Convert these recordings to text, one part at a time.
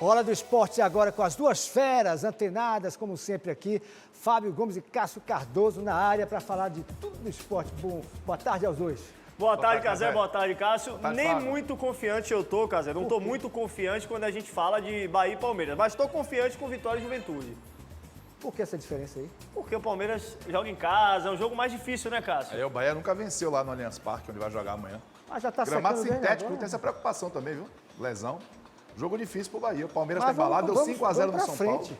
Hora do Esporte agora com as duas feras antenadas, como sempre aqui, Fábio Gomes e Cássio Cardoso na área para falar de tudo do esporte. Bom, boa tarde aos dois. Boa tarde, Cazé. Boa tarde, Cássio. Boa tarde, Nem Fábio. muito confiante eu tô, Cazé. Não tô muito confiante quando a gente fala de Bahia e Palmeiras, mas tô confiante com Vitória e Juventude. Por que essa diferença aí? Porque o Palmeiras joga em casa, é um jogo mais difícil, né, Cássio? Aí o Bahia nunca venceu lá no Allianz Parque, onde vai jogar amanhã. Mas já tá Gramado secando bem sintético, agora. tem essa preocupação também, viu? Lesão. Jogo difícil pro Bahia. O Palmeiras Mas tá embalado, deu 5x0 no pra São frente. Paulo.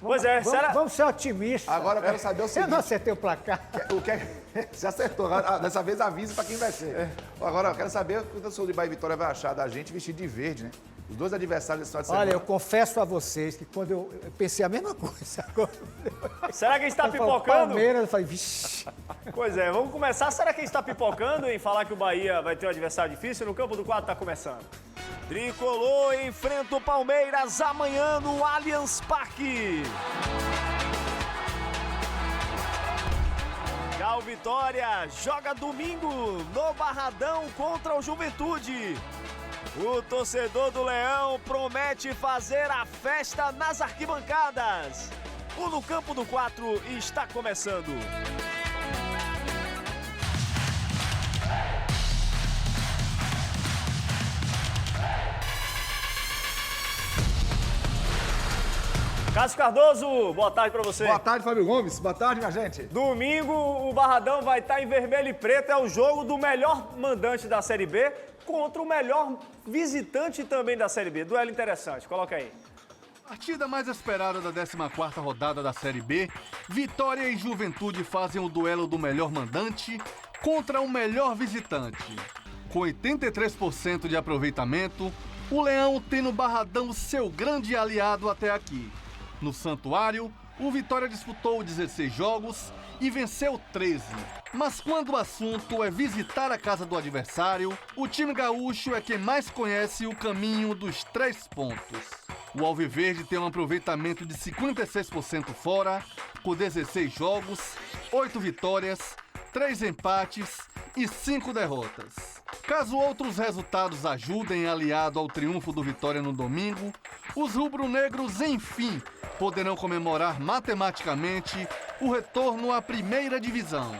Pois é, será... Vamos ser otimistas. Agora eu quero saber o Eu seguinte. não acertei o placar. O que é... Você acertou. Dessa vez avise pra quem vai ser. Agora eu quero saber o que o torcedor de Bahia e Vitória vai achar da gente vestido de verde, né? Os dois adversários desse final de semana. Olha, eu confesso a vocês que quando eu pensei a mesma coisa. Agora, Será que a gente tá eu falei, pipocando? Palmeiras, eu falei, vixi. Pois é, vamos começar. Será que a gente tá pipocando em falar que o Bahia vai ter um adversário difícil? No campo do quadro tá começando. Tricolor enfrenta o Palmeiras amanhã no Allianz Parque. Já o Vitória joga domingo no Barradão contra o Juventude. O torcedor do Leão promete fazer a festa nas arquibancadas. O No Campo do 4 está começando. Cássio Cardoso, boa tarde para você. Boa tarde, Fábio Gomes. Boa tarde, minha gente. Domingo, o Barradão vai estar em vermelho e preto. É o jogo do melhor mandante da Série B contra o melhor visitante também da Série B. Duelo interessante, coloca aí. Partida mais esperada da 14ª rodada da Série B, Vitória e Juventude fazem o duelo do melhor mandante contra o melhor visitante. Com 83% de aproveitamento, o Leão tem no Barradão seu grande aliado até aqui. No Santuário, o Vitória disputou 16 jogos e venceu 13. Mas quando o assunto é visitar a casa do adversário, o time gaúcho é quem mais conhece o caminho dos 3 pontos. O Alviverde tem um aproveitamento de 56% fora, com 16 jogos, 8 vitórias, 3 empates e 5 derrotas. Caso outros resultados ajudem aliado ao triunfo do Vitória no domingo, os rubro-negros, enfim, poderão comemorar matematicamente o retorno à primeira divisão.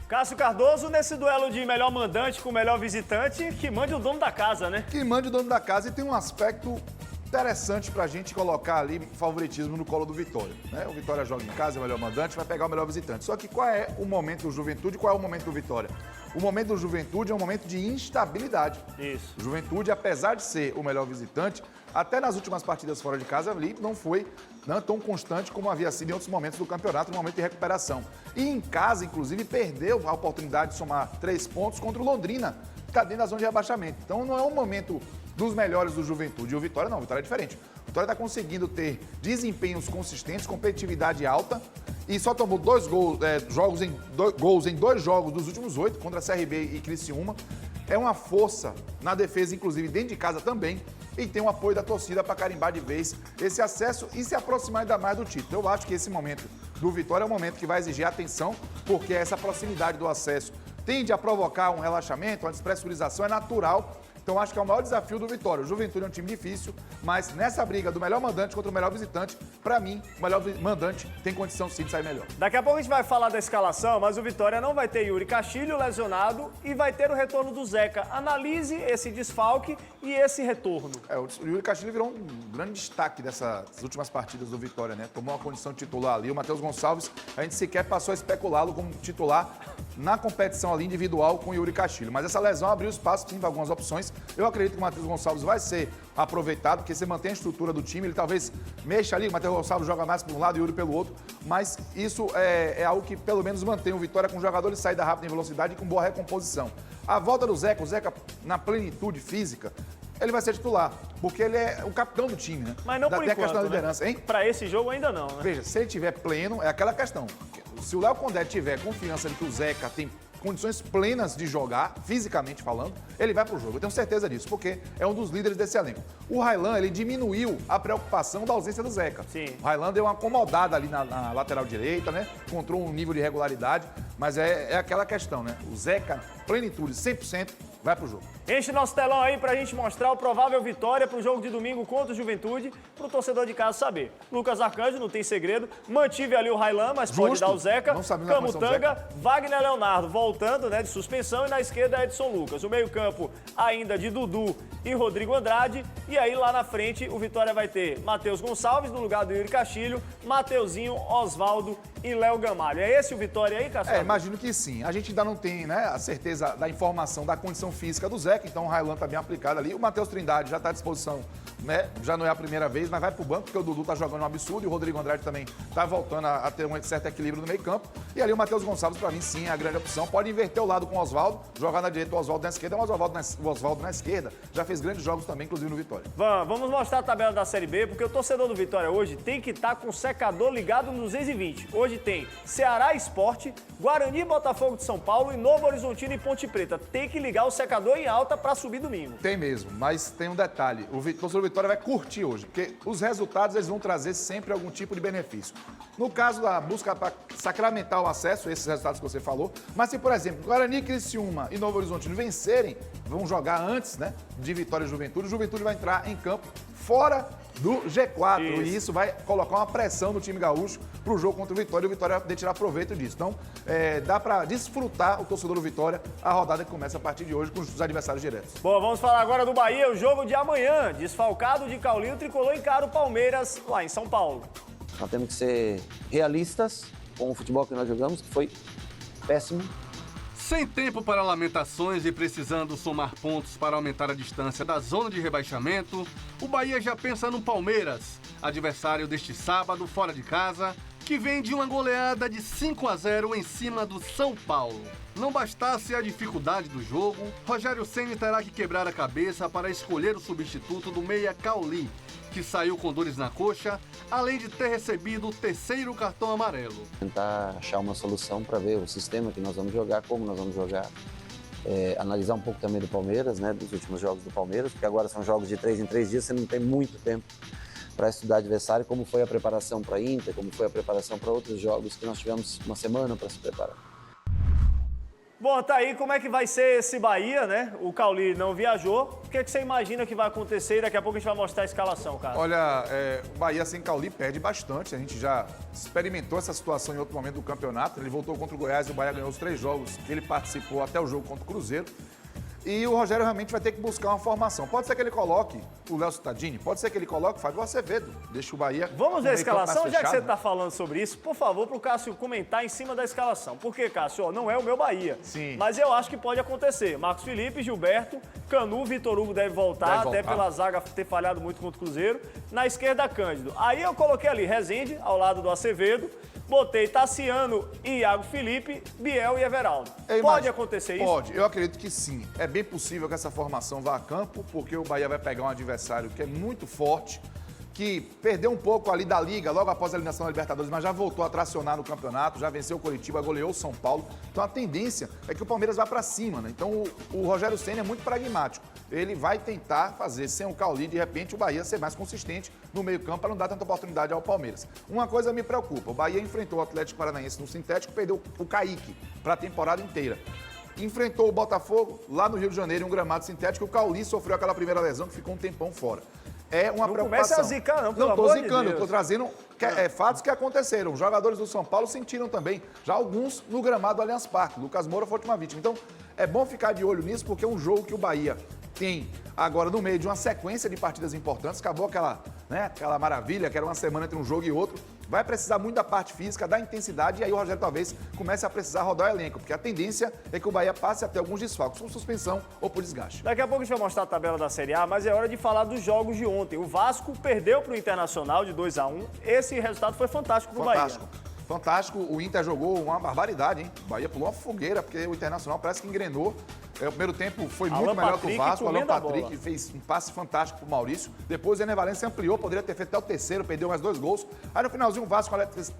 Cássio Cardoso, nesse duelo de melhor mandante com melhor visitante, que mande o dono da casa, né? Que mande o dono da casa e tem um aspecto interessante pra gente colocar ali favoritismo no colo do Vitória, né? O Vitória joga em casa, é o melhor mandante, vai pegar o melhor visitante. Só que qual é o momento do Juventude e qual é o momento do Vitória? O momento do Juventude é um momento de instabilidade. Isso. O Juventude, apesar de ser o melhor visitante, até nas últimas partidas fora de casa ali não foi tão constante como havia sido em outros momentos do campeonato, no momento de recuperação. E em casa, inclusive, perdeu a oportunidade de somar 3 pontos contra o Londrina, que está dentro da zona de rebaixamento. Então não é um momento dos melhores do Juventude. E o Vitória não, o Vitória é diferente. O Vitória está conseguindo ter desempenhos consistentes, competitividade alta e só tomou 2 gols, gols em 2 jogos dos últimos 8 contra a CRB e Criciúma. É uma força na defesa, inclusive dentro de casa também, e tem o apoio da torcida para carimbar de vez esse acesso e se aproximar ainda mais do título. Eu acho que esse momento do Vitória é um momento que vai exigir atenção, porque essa proximidade do acesso tende a provocar um relaxamento, uma despressurização, é natural. Então, acho que é o maior desafio do Vitória. O Juventude é um time difícil, mas nessa briga do melhor mandante contra o melhor visitante, para mim, o melhor mandante tem condição sim de sair melhor. Daqui a pouco a gente vai falar da escalação, mas o Vitória não vai ter Yuri Castilho lesionado e vai ter o retorno do Zeca. Analise esse desfalque e esse retorno. O Yuri Castilho virou um grande destaque dessas últimas partidas do Vitória, né? Tomou uma condição titular ali. O Matheus Gonçalves, a gente sequer passou a especulá-lo como titular na competição ali individual com o Yuri Castilho. Mas essa lesão abriu espaço, sim, para algumas opções. Eu acredito que o Matheus Gonçalves vai ser aproveitado, porque você mantém a estrutura do time, ele talvez mexa ali, o Matheus Gonçalves joga mais por um lado e o Yuri pelo outro, mas isso é algo que pelo menos mantém o Vitória com jogadores de saída rápida em velocidade e com boa recomposição. A volta do Zeca, o Zeca na plenitude física, ele vai ser titular, porque ele é o capitão do time, né? Mas não por Tem a questão da enquanto, né? liderança, hein? Para esse jogo ainda não, né? Veja, se ele tiver pleno, é aquela questão. Se o Léo Condé tiver confiança de que o Zeca tem condições plenas de jogar, fisicamente falando, ele vai pro jogo. Eu tenho certeza disso, porque é um dos líderes desse elenco. O Railan, ele diminuiu a preocupação da ausência do Zeca. Sim. O Railan deu uma acomodada ali na lateral direita, né? Encontrou um nível de regularidade, mas é aquela questão, né? O Zeca, plenitude, 100%, vai pro jogo. Enche nosso telão aí pra gente mostrar o provável vitória pro jogo de domingo contra o Juventude, pro torcedor de casa saber. Lucas Arcanjo, não tem segredo, mantive ali o Railan, mas pode dar o Zeca. Camutanga, Wagner Leonardo voltando, né, de suspensão, e na esquerda Edson Lucas. O meio-campo ainda de Dudu e Rodrigo Andrade. E aí lá na frente o Vitória vai ter Matheus Gonçalves no lugar do Yuri Castilho, Mateuzinho, Osvaldo e Léo Gamalho. É esse o Vitória aí, Cássio? Imagino que sim. A gente ainda não tem, né, a certeza da informação da condição física do Zeca, então o Railan está bem aplicado ali. O Matheus Trindade já está à disposição, né? Já não é a primeira vez, mas vai para o banco, porque o Dudu está jogando um absurdo e o Rodrigo Andrade também está voltando a ter um certo equilíbrio no meio campo. E ali o Matheus Gonçalves, para mim, sim, é a grande opção. Pode inverter o lado com o Osvaldo, jogar na direita o Osvaldo na esquerda, mas o Osvaldo na esquerda já fez grandes jogos também, inclusive no Vitória. Vamos mostrar a tabela da Série B, porque o torcedor do Vitória hoje tem que estar com o secador ligado no 220. Hoje tem Ceará Sport, Guarani e Botafogo de São Paulo e Novo Horizontino e Ponte Preta. Tem que ligar o secador em alta para subir domingo. Tem mesmo, mas tem um detalhe. O torcedor do Vitória vai curtir hoje, porque os resultados eles vão trazer sempre algum tipo de benefício. No caso da busca para sacramentar o acesso, esses resultados que você falou, mas se, por exemplo, Guarani, Criciúma e Novo Horizontino vencerem, vão jogar antes, né, de Vitória e Juventude, o Juventude vai entrar em campo fora do G4. E isso vai colocar uma pressão no time gaúcho para o jogo contra o Vitória e o Vitória poder tirar proveito disso. Então, dá para desfrutar o torcedor do Vitória a rodada que começa a partir de hoje com os adversários diretos. Bom, vamos falar agora do Bahia, o jogo de amanhã. Desfalcado de Caulinho, o Tricolor encara o Palmeiras lá em São Paulo. Nós temos que ser realistas com o futebol que nós jogamos, que foi péssimo. Sem tempo para lamentações e precisando somar pontos para aumentar a distância da zona de rebaixamento, o Bahia já pensa no Palmeiras, adversário deste sábado fora de casa, que vem de uma goleada de 5-0 em cima do São Paulo. Não bastasse a dificuldade do jogo, Rogério Ceni terá que quebrar a cabeça para escolher o substituto do meia Cauli, que saiu com dores na coxa, além de ter recebido o terceiro cartão amarelo. Tentar achar uma solução para ver o sistema que nós vamos jogar, como nós vamos jogar. Analisar um pouco também do Palmeiras, né, dos últimos jogos do Palmeiras, porque agora são jogos de 3 em 3 dias, você não tem muito tempo para estudar adversário, como foi a preparação para a Inter, como foi a preparação para outros jogos que nós tivemos uma semana para se preparar. Bom, tá aí como é que vai ser esse Bahia, né? O Cauli não viajou. O que você imagina que vai acontecer? Daqui a pouco a gente vai mostrar a escalação, cara. Olha, o Bahia sem Cauli perde bastante. A gente já experimentou essa situação em outro momento do campeonato. Ele voltou contra o Goiás e o Bahia ganhou os 3 jogos que ele participou até o jogo contra o Cruzeiro. E o Rogério realmente vai ter que buscar uma formação. Pode ser que ele coloque o Léo Cittadini, pode ser que ele coloque o Fábio Acevedo. Deixa o Bahia... Vamos ver a escalação? Já que você está falando sobre isso, por favor, para o Cássio comentar em cima da escalação. Porque, Cássio, não é o meu Bahia. Sim. Mas eu acho que pode acontecer. Marcos Felipe, Gilberto, Canu, Vitor Hugo deve voltar, até pela zaga ter falhado muito contra o Cruzeiro. Na esquerda, Cândido. Aí eu coloquei ali Rezende, ao lado do Acevedo. Botei Tassiano, Iago Felipe, Biel e Everaldo. Pode acontecer isso? Pode, eu acredito que sim. É bem possível que essa formação vá a campo, porque o Bahia vai pegar um adversário que é muito forte, que perdeu um pouco ali da Liga, logo após a eliminação da Libertadores, mas já voltou a tracionar no campeonato, já venceu o Coritiba, goleou o São Paulo. Então a tendência é que o Palmeiras vá para cima, né? Então o Rogério Ceni é muito pragmático. Ele vai tentar fazer, sem o Cauli, de repente, o Bahia ser mais consistente no meio-campo para não dar tanta oportunidade ao Palmeiras. Uma coisa me preocupa, o Bahia enfrentou o Atlético Paranaense no sintético, perdeu o Kaique para a temporada inteira. Enfrentou o Botafogo lá no Rio de Janeiro em um gramado sintético, o Cauli sofreu aquela primeira lesão que ficou um tempão fora. É uma preocupação. Não comece a zicar, não, pelo amor de Deus. Não estou zicando, estou trazendo fatos que aconteceram. Os jogadores do São Paulo sentiram também, já alguns no gramado do Allianz Parque. Lucas Moura foi a última vítima. Então, é bom ficar de olho nisso, porque é um jogo que o Bahia tem agora no meio de uma sequência de partidas importantes. Acabou aquela maravilha, que era uma semana entre um jogo e outro. Vai precisar muito da parte física, da intensidade, e aí o Rogério talvez comece a precisar rodar o elenco, porque a tendência é que o Bahia passe até alguns desfalques, por suspensão ou por desgaste. Daqui a pouco a gente vai mostrar a tabela da Série A, mas é hora de falar dos jogos de ontem. O Vasco perdeu para o Internacional de 2-1. Esse resultado foi fantástico para o Bahia. Fantástico. O Inter jogou uma barbaridade, hein? O Bahia pulou uma fogueira, porque o Internacional parece que engrenou. O primeiro tempo foi muito melhor que o Vasco. O Alan Patrick fez um passe fantástico pro Maurício. Depois o Ener Valencia ampliou, poderia ter feito até o terceiro, perdeu mais 2 gols. Aí no finalzinho o Vasco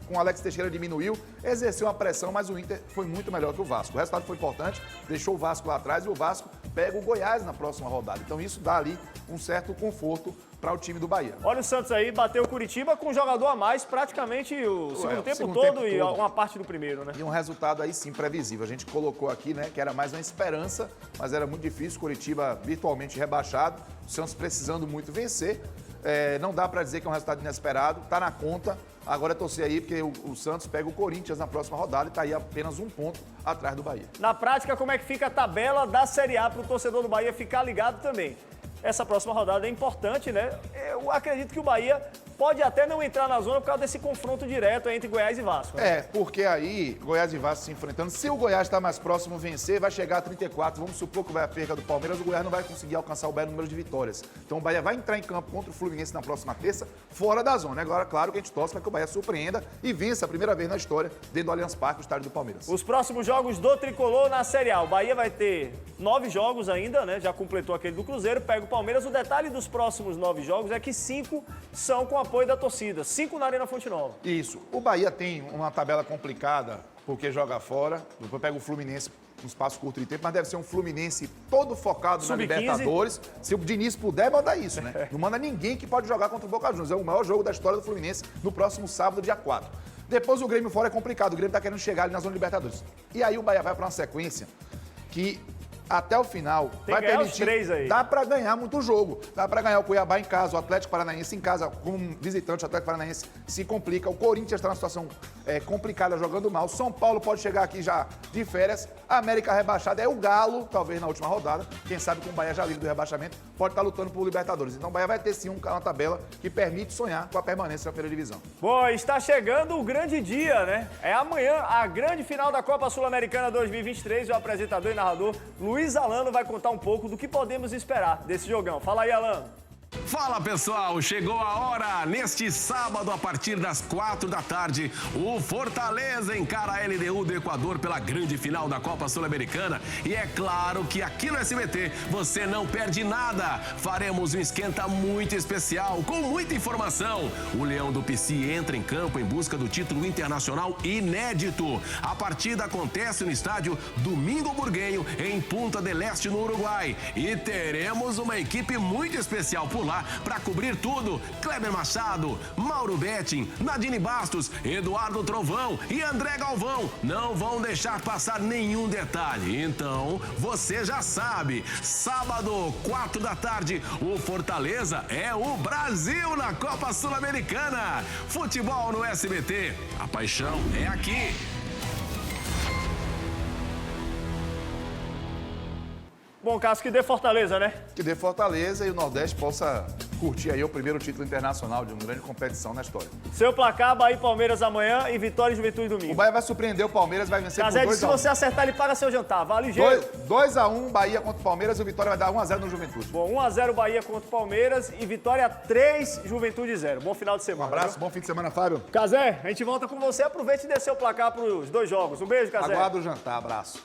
com o Alex Teixeira diminuiu, exerceu uma pressão, mas o Inter foi muito melhor que o Vasco. O resultado foi importante, deixou o Vasco lá atrás e o Vasco pega o Goiás na próxima rodada. Então isso dá ali um certo conforto para o time do Bahia. Olha o Santos aí, bateu o Curitiba com um jogador a mais praticamente o segundo tempo todo e uma parte do primeiro, né? E um resultado aí sim previsível. A gente colocou aqui, né, que era mais uma esperança liderança, mas era muito difícil, Coritiba virtualmente rebaixado, o Santos precisando muito vencer. Não dá para dizer que é um resultado inesperado, está na conta. Agora é torcer aí, porque o Santos pega o Corinthians na próxima rodada e está aí apenas 1 ponto atrás do Bahia. Na prática, como é que fica a tabela da Série A para o torcedor do Bahia ficar ligado também? Essa próxima rodada é importante, né? Eu acredito que o Bahia pode até não entrar na zona por causa desse confronto direto entre Goiás e Vasco. Né? Porque aí, Goiás e Vasco se enfrentando. Se o Goiás está mais próximo vencer, vai chegar a 34. Vamos supor que vai a perca do Palmeiras, o Goiás não vai conseguir alcançar o belo número de vitórias. Então o Bahia vai entrar em campo contra o Fluminense na próxima terça, fora da zona. Agora, claro que a gente torce para que o Bahia surpreenda e vença a primeira vez na história dentro do Allianz Parque, o estádio do Palmeiras. Os próximos jogos do Tricolor na Série A. O Bahia vai ter 9 jogos ainda, né? Já completou aquele do Cruzeiro, pega o Palmeiras. O detalhe dos próximos 9 jogos é que 5 são com apoio da torcida. 5 na Arena Fonte Nova. Isso. O Bahia tem uma tabela complicada, porque joga fora. Depois pega o Fluminense um espaço curto de tempo, mas deve ser um Fluminense todo focado na Libertadores. Se o Diniz puder, manda isso, né? Não manda ninguém que pode jogar contra o Boca Juniors. É o maior jogo da história do Fluminense no próximo sábado, dia 4. Depois o Grêmio fora é complicado. O Grêmio tá querendo chegar ali na zona de Libertadores. E aí o Bahia vai para uma sequência que até o final vai permitir. 3 aí. Dá para ganhar muito jogo. Dá para ganhar o Cuiabá em casa, o Atlético Paranaense em casa, como visitante, o Atlético Paranaense se complica. O Corinthians está numa situação complicada, jogando mal. São Paulo pode chegar aqui já de férias. A América rebaixada é o Galo, talvez na última rodada. Quem sabe com o Bahia já livre do rebaixamento, pode estar lutando por Libertadores. Então o Bahia vai ter sim uma tabela que permite sonhar com a permanência na primeira divisão. Bom, está chegando o grande dia, né? É amanhã a grande final da Copa Sul-Americana 2023 e o apresentador e narrador Luiz Alano vai contar um pouco do que podemos esperar desse jogão. Fala aí, Alano. Fala pessoal, chegou a hora. Neste sábado, a partir das 4 da tarde, o Fortaleza encara a LDU do Equador pela grande final da Copa Sul-Americana. E é claro que aqui no SBT você não perde nada. Faremos um esquenta muito especial, com muita informação. O Leão do PC entra em campo em busca do título internacional inédito. A partida acontece no estádio Domingo Burguenho, em Punta del Este, no Uruguai. E teremos uma equipe muito especial por lá para cobrir tudo. Kleber Machado, Mauro Betting, Nadine Bastos, Eduardo Trovão e André Galvão não vão deixar passar nenhum detalhe. Então, você já sabe, sábado, 4 da tarde, o Fortaleza é o Brasil na Copa Sul-Americana. Futebol no SBT, a paixão é aqui. Bom, Cássio, que dê Fortaleza, né? Que dê Fortaleza e o Nordeste possa curtir aí o primeiro título internacional de uma grande competição na história. Seu placar, Bahia e Palmeiras amanhã e Vitória e Juventude domingo. O Bahia vai surpreender o Palmeiras, vai vencer por 2-1. Se você acertar, ele paga seu jantar. Vale ligeiro. 2-1, Bahia contra o Palmeiras e o Vitória vai dar 1-0 no Juventude. Bom, 1-0 Bahia contra o Palmeiras e Vitória 3, Juventude 0. Bom final de semana. Um abraço, viu? bom fim de semana, Fábio. Cazé, a gente volta com você. Aproveite e dê seu placar para os 2 jogos. Um beijo, Cazé. Aguardo o jantar, abraço.